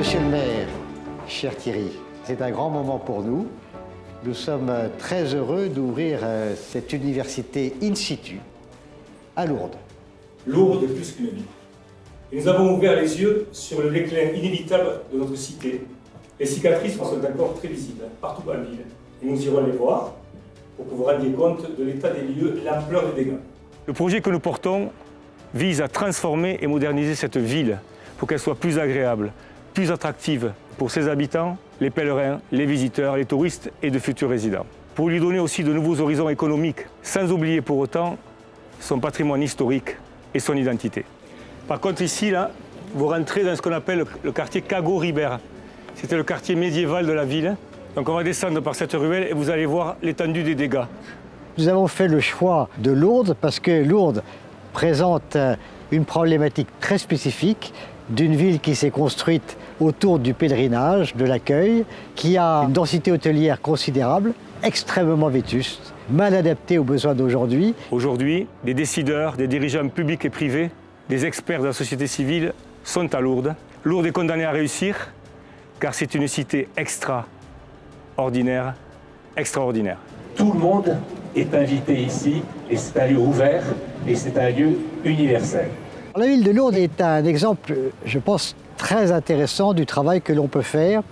Monsieur le maire, cher Thierry, c'est un grand moment pour nous. Nous sommes très heureux d'ouvrir cette université in situ à Lourdes. Lourdes est plus qu'une ville. Et nous avons ouvert les yeux sur le déclin inévitable de notre cité. Les cicatrices sont encore très visibles partout dans la ville. Et nous irons les voir pour que vous rendiez compte de l'état des lieux et l'ampleur des dégâts. Le projet que nous portons vise à transformer et moderniser cette ville pour qu'elle soit plus agréable, plus attractive pour ses habitants, les pèlerins, les visiteurs, les touristes et de futurs résidents. Pour lui donner aussi de nouveaux horizons économiques, sans oublier pour autant son patrimoine historique et son identité. Par contre ici, là, vous rentrez dans ce qu'on appelle le quartier Cagot-Ribert. C'était le quartier médiéval de la ville. Donc on va descendre par cette ruelle et vous allez voir l'étendue des dégâts. Nous avons fait le choix de Lourdes parce que Lourdes présente une problématique très spécifique d'une ville qui s'est construite autour du pèlerinage, de l'accueil, qui a une densité hôtelière considérable, extrêmement vétuste, mal adaptée aux besoins d'aujourd'hui. Aujourd'hui, des décideurs, des dirigeants publics et privés, des experts de la société civile sont à Lourdes. Lourdes est condamnée à réussir car c'est une cité extraordinaire. Tout le monde est invité ici et c'est un lieu ouvert et c'est un lieu universel. La ville de Lourdes est un exemple, je pense, très intéressant du travail que l'on peut faire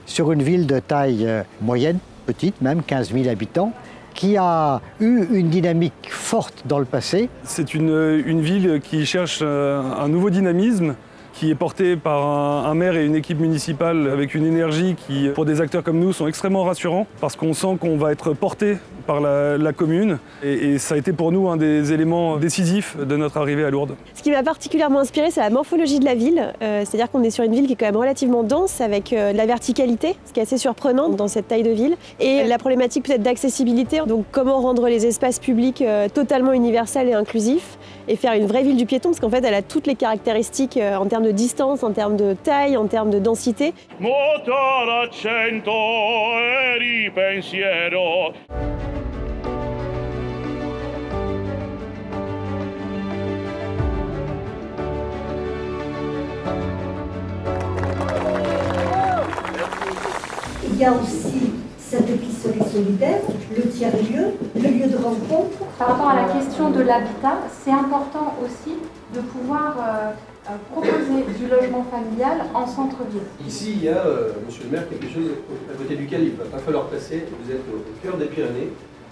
sur une ville de taille moyenne, petite même, 15 000 habitants, qui a eu une dynamique forte dans le passé. C'est une ville qui cherche un nouveau dynamisme, qui est portée par un maire et une équipe municipale avec une énergie qui, pour des acteurs comme nous, sont extrêmement rassurants parce qu'on sent qu'on va être porté par la commune et ça a été pour nous un des éléments décisifs de notre arrivée à Lourdes. Ce qui m'a particulièrement inspiré, c'est la morphologie de la ville, c'est-à-dire qu'on est sur une ville qui est quand même relativement dense avec de la verticalité, ce qui est assez surprenant dans cette taille de ville, et la problématique peut-être d'accessibilité, donc comment rendre les espaces publics totalement universels et inclusifs et faire une vraie ville du piéton, parce qu'en fait elle a toutes les caractéristiques en termes de distance, en termes de taille, en termes de densité. Il y a aussi cette épicerie solidaire, le tiers-lieu, le lieu de rencontre. Par rapport à la question de l'habitat, c'est important aussi de pouvoir proposer du logement familial en centre-ville. Ici, il y a, monsieur le maire, quelque chose à côté duquel il ne va pas falloir passer. Vous êtes au cœur des Pyrénées,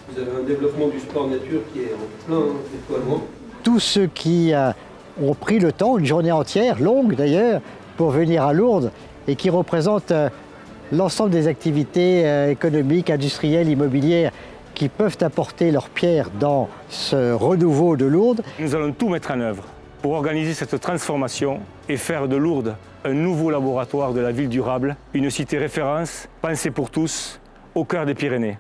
vous avez un développement du sport nature qui est en plein déploiement. Tous ceux qui ont pris le temps, une journée entière, longue d'ailleurs, pour venir à Lourdes et qui représentent l'ensemble des activités économiques, industrielles, immobilières qui peuvent apporter leur pierre dans ce renouveau de Lourdes. Nous allons tout mettre en œuvre pour organiser cette transformation et faire de Lourdes un nouveau laboratoire de la ville durable, une cité référence, pensée pour tous, au cœur des Pyrénées.